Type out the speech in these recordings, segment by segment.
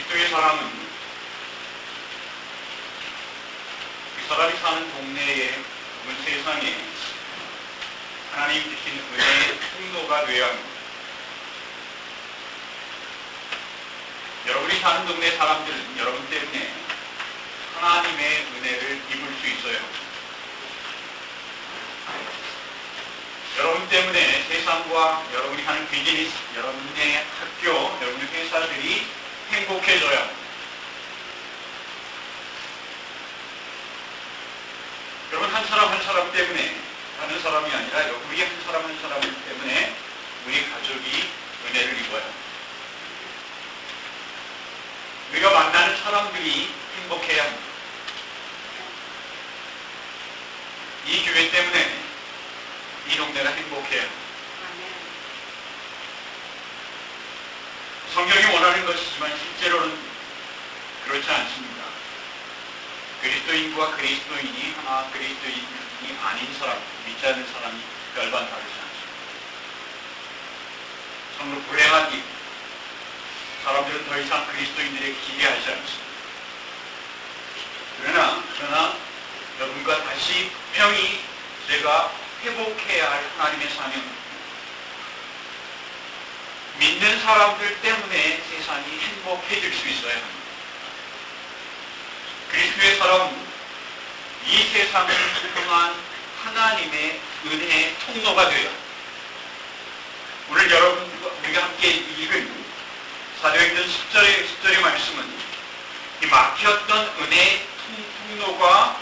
그리스도의 사랑은 그 사람이 사는 동네에 혹은 세상에 하나님 주신 은혜의 통로가 되어야 합니다. 여러분이 사는 동네 사람들은 여러분 때문에 하나님의 은혜를 입을 수 있어요. 여러분 때문에 세상과 여러분이 하는 비즈니스, 여러분의 학교, 여러분의 회사들이 행복해져야 합니다. 여러분 한 사람 한 사람 때문에 하는 사람이 아니라 우리 한 사람 한 사람 때문에 우리 가족이 은혜를 입어야 합니다. 우리가 만나는 사람들이 행복해야 합니다. 이 교회 때문에 이 동네가 행복해야 합니다. 성경이 원하는 것이지만 실제로는 그렇지 않습니다. 그리스도인과 그리스도인이 하나, 그리스도인이 아닌 사람, 믿지 않는 사람이 별반 다르지 않습니다. 정말 불행한 일, 사람들은 더 이상 그리스도인들에게 기대하지 않습니다. 그러나 여러분과 다시 분명히 제가 회복해야 할 하나님의 사명은 믿는 사람들 때문에 세상이 행복해질 수 있어야 합니다. 그리스도의 사람은 이 세상을 통한 하나님의 은혜의 통로가 되어야 합니다. 오늘 여러분과 우리가 함께 읽은 사도행전 10절의 말씀은 이 막혔던 은혜의 통로가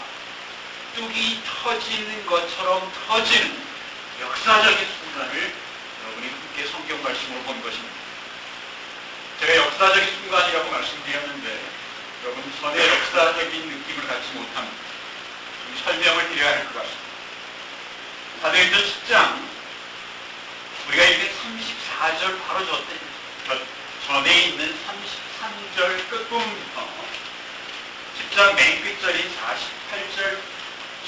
뚝이 터지는 것처럼 터지는 역사적인 순간을 여러분이 함께 성경 말씀으로 본 것입니다. 제가 역사적인 순간이라고 말씀드렸는데 여러분 전에 역사적인 느낌을 갖지 못합니다. 좀 설명을 드려야 할 것 같습니다. 사도행전 10장 우리가 읽은 34절 바로 전에 있는 33절 끝부분부터 10장 맨 끝절인 48절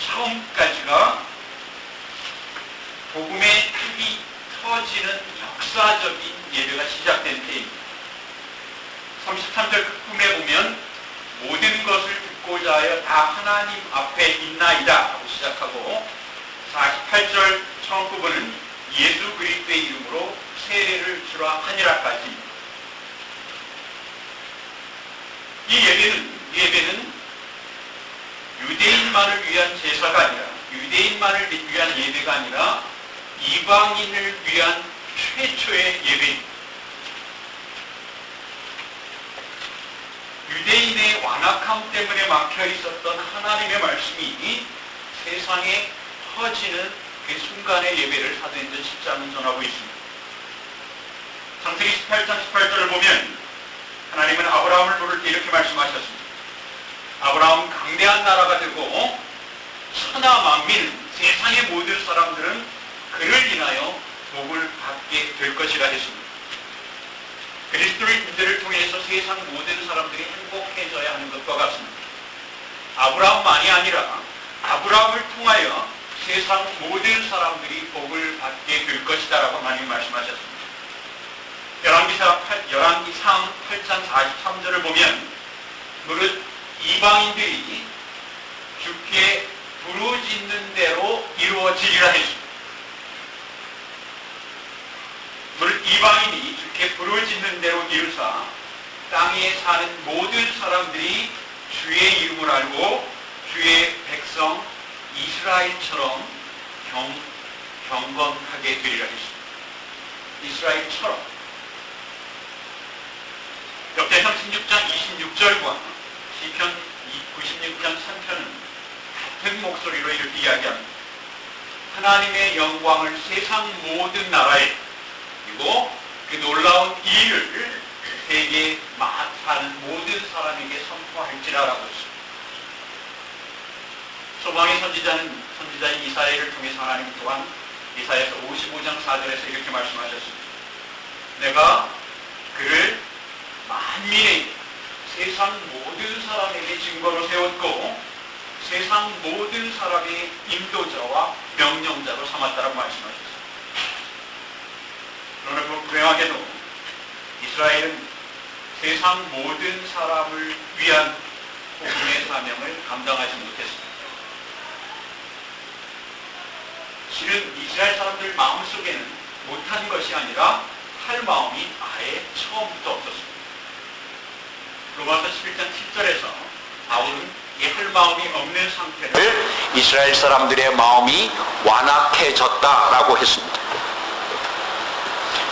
처음까지가 복음의 탑이 터지는 역사적인 예배가 시작된 때입니다. 33절 끝부분에 보면 모든 것을 듣고자 하여 다 하나님 앞에 있나이다 하고 시작하고 48절 처음 부분은 예수 그리스도의 이름으로 세례를 주라 하니라까지. 이 예배는 유대인만을 위한 제사가 아니라 유대인만을 위한 예배가 아니라 이방인을 위한 최초의 예배입니다. 유대인의 완악함 때문에 막혀 있었던 하나님의 말씀이 세상에 퍼지는 그 순간의 예배를 사도행전 10장은 전하고 있습니다. 창세기 18장 18절을 보면 하나님은 아브라함을 부를 때 이렇게 말씀하셨습니다. 아브라함은 강대한 나라가 되고 천하 만민, 세상의 모든 사람들은 그를 인하여 복을 받게 될 것이라 했습니다. 그리스도인들을 통해서 세상 모든 사람들이 행복해져야 하는 것과 같습니다. 아브라함만이 아니라 아브라함을 통하여 세상 모든 사람들이 복을 받게 될 것이다 라고 하나님 말씀하셨습니다. 열왕기상 8장 43절을 보면 무릇 이방인들이 주께 부르짖는 대로 이루어지리라 했습니다. 무릇 이방인이 주께 부르짖는 대로 이루사 땅에 사는 모든 사람들이 주의 이름을 알고 주의 백성 이스라엘처럼 경건하게 되리라 했습니다. 이스라엘처럼. 역대상 16장 26절과 시편 96장 3편은 같은 목소리로 이렇게 이야기합니다. 하나님의 영광을 세상 모든 나라에 그리고 그 놀라운 일을 세계 사는 모든 사람에게 선포할지라라고 했습니다. 소망의 선지자인 이사야를 통해서 하나님 또한 이사야서 55장 4절에서 이렇게 말씀하셨습니다. 내가 그를 만민에게 세상 모든 사람에게 증거로 세웠고 세상 모든 사람의 인도자와 명령자로 삼았다라고 말씀하셨습니다. 그러나 불행하게도 이스라엘은 세상 모든 사람을 위한 복음의 사명을 감당하지 못했습니다. 실은 이스라엘 사람들 마음속에는 못한 것이 아니라 할 마음이 아예 처음부터 없었습니다. 로마서 11장 7절에서 바울은 이 할 마음이 없는 상태를 이스라엘 사람들의 마음이 완악해졌다라고 했습니다.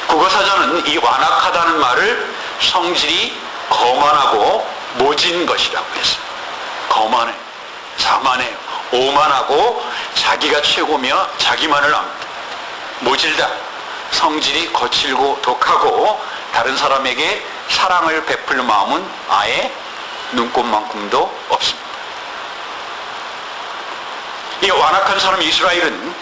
국어사전은 이 완악하다는 말을 성질이 거만하고 모진 것이라고 했어요. 거만해, 자만해요, 오만하고 자기가 최고며 자기만을 압니다. 모질다, 성질이 거칠고 독하고 다른 사람에게 사랑을 베풀 마음은 아예 눈꼽만큼도 없습니다. 이 완악한 사람 이스라엘은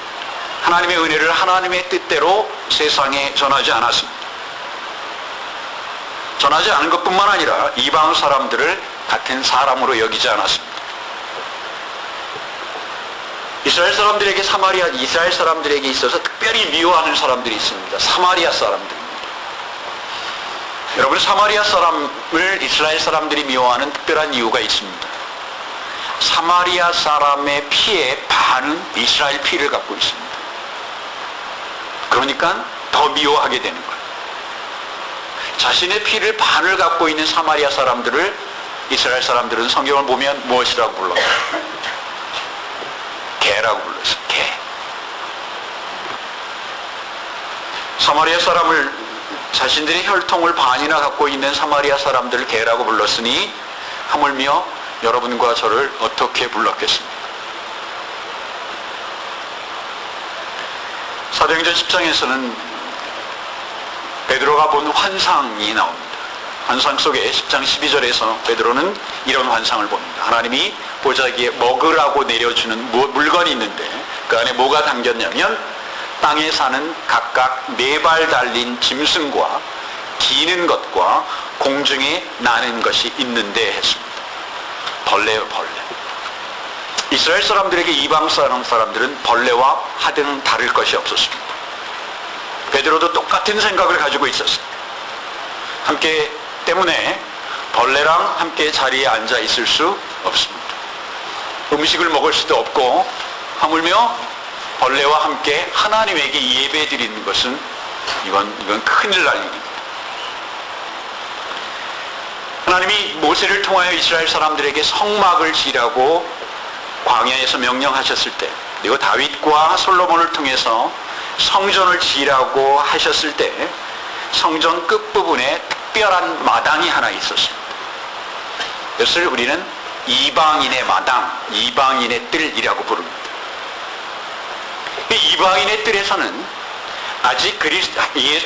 하나님의 은혜를 하나님의 뜻대로 세상에 전하지 않았습니다. 전하지 않은 것뿐만 아니라 이방 사람들을 같은 사람으로 여기지 않았습니다. 이스라엘 사람들에게 있어서 특별히 미워하는 사람들이 있습니다. 사마리아 사람들입니다. 여러분, 사마리아 사람을 이스라엘 사람들이 미워하는 특별한 이유가 있습니다. 사마리아 사람의 피의 반은 이스라엘 피를 갖고 있습니다. 그러니까 더 미워하게 되는 거예요. 자신의 피를 반을 갖고 있는 사마리아 사람들을 이스라엘 사람들은 성경을 보면 무엇이라고 불러요? 개라고 불렀어요. 개. 사마리아 사람을, 자신들의 혈통을 반이나 갖고 있는 사마리아 사람들을 개라고 불렀으니 하물며 여러분과 저를 어떻게 불렀겠습니까? 사도행전 10장에서는 베드로가 본 환상이 나옵니다. 환상 속에 10장 12절에서 베드로는 이런 환상을 봅니다. 하나님이 보자기에 먹으라고 내려주는 물건이 있는데 그 안에 뭐가 담겼냐면 땅에 사는 각각 4발 달린 짐승과 기는 것과 공중에 나는 것이 있는데 했습니다. 벌레요, 벌레. 이스라엘 사람들에게 이방 사람들은 벌레와 하등 다를 것이 없었습니다. 베드로도 똑같은 생각을 가지고 있었습니다. 함께 때문에 벌레랑 함께 자리에 앉아 있을 수 없습니다. 음식을 먹을 수도 없고 하물며 벌레와 함께 하나님에게 예배 드리는 것은 이건 큰일 날 일입니다. 하나님이 모세를 통하여 이스라엘 사람들에게 성막을 지으라고 광야에서 명령하셨을 때, 그리고 다윗과 솔로몬을 통해서 성전을 지으라고 하셨을 때 성전 끝부분에 특별한 마당이 하나 있었습니다. 그것을 우리는 이방인의 마당, 이방인의 뜰이라고 부릅니다. 이방인의 뜰에서는 아직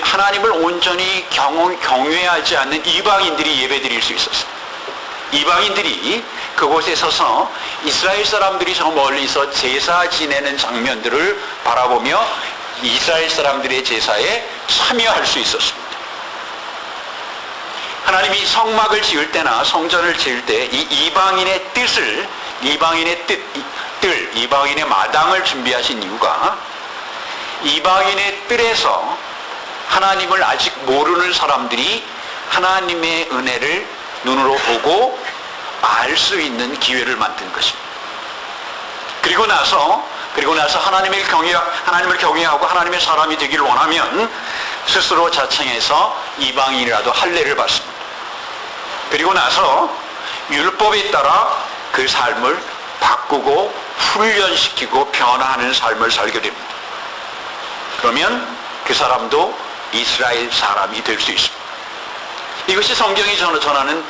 하나님을 온전히 경외하지 않는 이방인들이 예배드릴 수 있었어요. 이방인들이 그곳에 서서 이스라엘 사람들이 저 멀리서 제사 지내는 장면들을 바라보며 이스라엘 사람들의 제사에 참여할 수 있었습니다. 하나님이 성막을 지을 때나 성전을 지을 때 이 이방인의 뜻을, 이방인의 뜰, 이방인의 마당을 준비하신 이유가 이방인의 뜰에서 하나님을 아직 모르는 사람들이 하나님의 은혜를 눈으로 보고 알 수 있는 기회를 만든 것입니다. 그리고 나서 하나님을 경외하고 하나님의 사람이 되기를 원하면 스스로 자청해서 이방인이라도 할례를 받습니다. 그리고 나서 율법에 따라 그 삶을 바꾸고 훈련시키고 변화하는 삶을 살게 됩니다. 그러면 그 사람도 이스라엘 사람이 될 수 있습니다. 이것이 성경이 전하는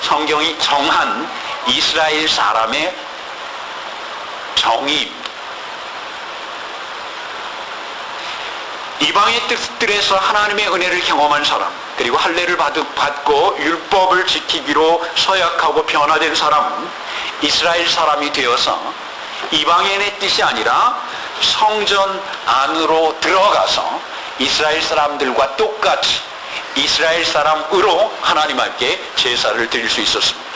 성경이 정한 이스라엘 사람의 정의입니다. 이방의 뜻들에서 하나님의 은혜를 경험한 사람, 그리고 할례를 받고 율법을 지키기로 서약하고 변화된 사람은 이스라엘 사람이 되어서 이방인의 뜻이 아니라 성전 안으로 들어가서 이스라엘 사람들과 똑같이 이스라엘 사람으로 하나님 앞에 제사를 드릴 수 있었습니다.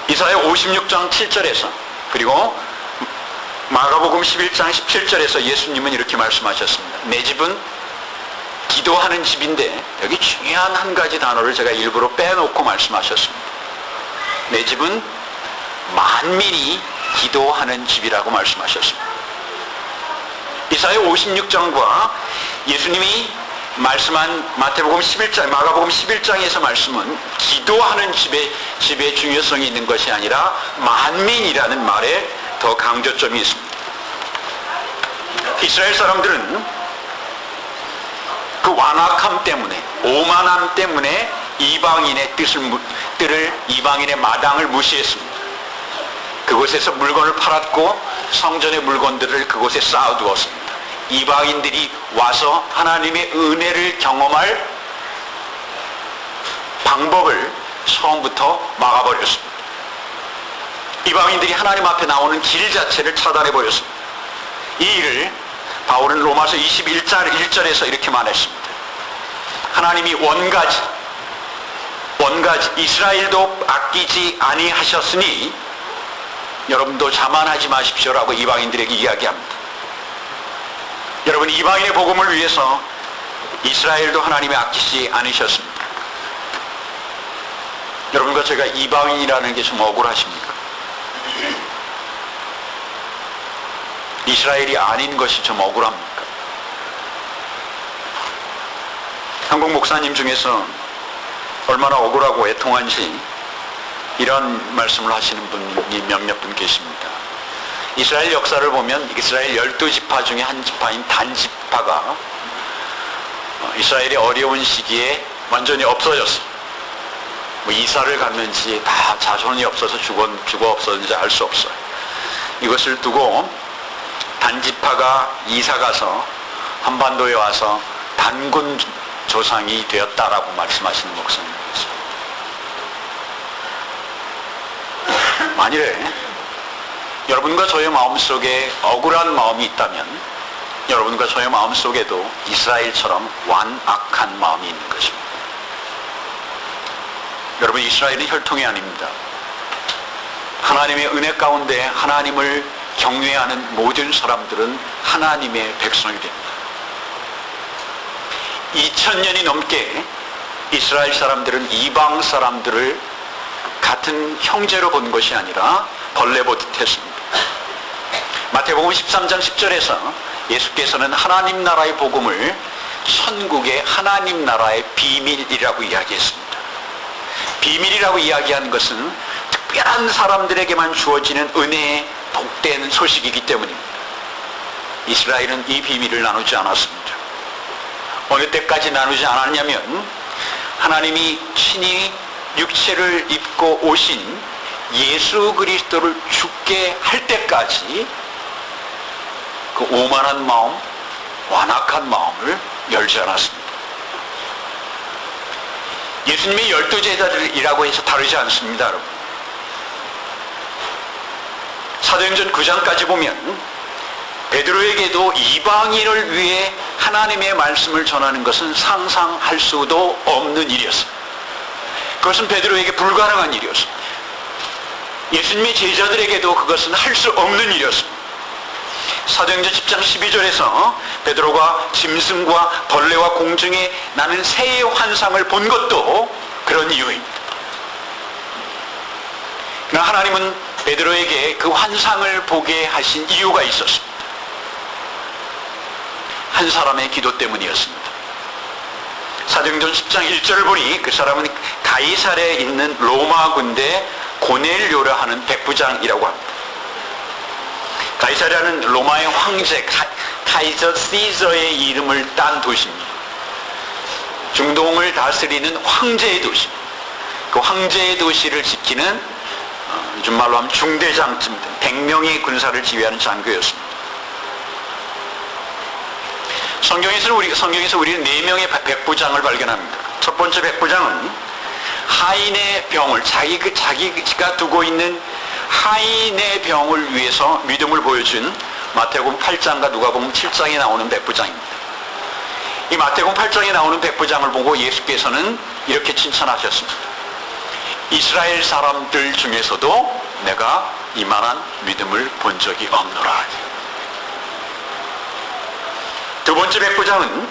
이사야 56장 7절에서 그리고 마가복음 11장 17절에서 예수님은 이렇게 말씀하셨습니다. 내 집은 기도하는 집인데 여기 중요한 한 가지 단어를 제가 일부러 빼놓고 말씀하셨습니다. 내 집은 만민이 기도하는 집이라고 말씀하셨습니다. 이사야 56장과 예수님이 말씀한 마태복음 11장, 마가복음 11장에서 말씀은 기도하는 집의 중요성이 있는 것이 아니라 만민이라는 말에 더 강조점이 있습니다. 이스라엘 사람들은 그 완악함 때문에, 오만함 때문에 이방인의 이방인의 마당을 무시했습니다. 그곳에서 물건을 팔았고 성전의 물건들을 그곳에 쌓아두었습니다. 이방인들이 와서 하나님의 은혜를 경험할 방법을 처음부터 막아버렸습니다. 이방인들이 하나님 앞에 나오는 길 자체를 차단해버렸습니다. 이 일을 바울은 로마서 21절 이렇게 말했습니다. 하나님이 원가지 이스라엘도 아끼지 아니하셨으니 여러분도 자만하지 마십시오라고 이방인들에게 이야기합니다. 여러분, 이방인의 복음을 위해서 이스라엘도 하나님이 아끼지 않으셨습니다. 여러분과 제가 이방인이라는 게 좀 억울하십니까? 이스라엘이 아닌 것이 좀 억울합니까? 한국 목사님 중에서 얼마나 억울하고 애통한지 이런 말씀을 하시는 분이 몇몇 분 계십니다. 이스라엘 역사를 보면 이스라엘 12지파 중에 한 지파인 단지파가 이스라엘의 어려운 시기에 완전히 없어졌어요. 뭐 이사를 갔는지 다 자손이 없어서 죽어 없었는지 알 수 없어요. 이것을 두고 단지파가 이사가서 한반도에 와서 단군 조상이 되었다라고 말씀하시는 목사님이었어요. 만일에 여러분과 저의 마음속에 억울한 마음이 있다면 여러분과 저의 마음속에도 이스라엘처럼 완악한 마음이 있는 것입니다. 여러분, 이스라엘은 혈통이 아닙니다. 하나님의 은혜 가운데 하나님을 경외하는 모든 사람들은 하나님의 백성이 됩니다. 2000년이 넘게 이스라엘 사람들은 이방 사람들을 같은 형제로 본 것이 아니라 벌레 보듯 했습니다. 마태복음 13장 10절에서 예수께서는 하나님 나라의 복음을 천국의 하나님 나라의 비밀이라고 이야기했습니다. 비밀이라고 이야기하는 것은 특별한 사람들에게만 주어지는 은혜의 복된 소식이기 때문입니다. 이스라엘은 이 비밀을 나누지 않았습니다. 어느 때까지 나누지 않았냐면 하나님이 친히 육체를 입고 오신 예수 그리스도를 죽게 할 때까지 그 오만한 마음, 완악한 마음을 열지 않았습니다. 예수님의 12제자들이라고 해서 다르지 않습니다, 여러분. 사도행전 9장까지 보면 베드로에게도 이방인을 위해 하나님의 말씀을 전하는 것은 상상할 수도 없는 일이었습니다. 그것은 베드로에게 불가능한 일이었습니다. 예수님의 제자들에게도 그것은 할 수 없는 일이었습니다. 사도행전 10장 12절에서 베드로가 짐승과 벌레와 공중에 나는 새의 환상을 본 것도 그런 이유입니다. 그러나 하나님은 베드로에게 그 환상을 보게 하신 이유가 있었습니다. 한 사람의 기도 때문이었습니다. 사도행전 10장 1절을 보니 그 사람은 가이사랴에 있는 로마 군대 고넬료라 하는 백부장이라고 합니다. 가이사랴는 로마의 황제 카이저 시저의 이름을 딴 도시입니다. 중동을 다스리는 황제의 도시입니다. 그 황제의 도시를 지키는 요즘 말로 하면 중대장쯤 100명의 군사를 지휘하는 장교였습니다. 성경에서 우리는 4명의 백부장을 발견합니다. 첫 번째 백부장은 하인의 병을 자기가 두고 있는 하인의 병을 위해서 믿음을 보여준 마태복음 8장과 누가복음 7장에 나오는 백부장입니다. 이 마태복음 8장에 나오는 백부장을 보고 예수께서는 이렇게 칭찬하셨습니다. 이스라엘 사람들 중에서도 내가 이만한 믿음을 본 적이 없노라. 두 번째 백부장은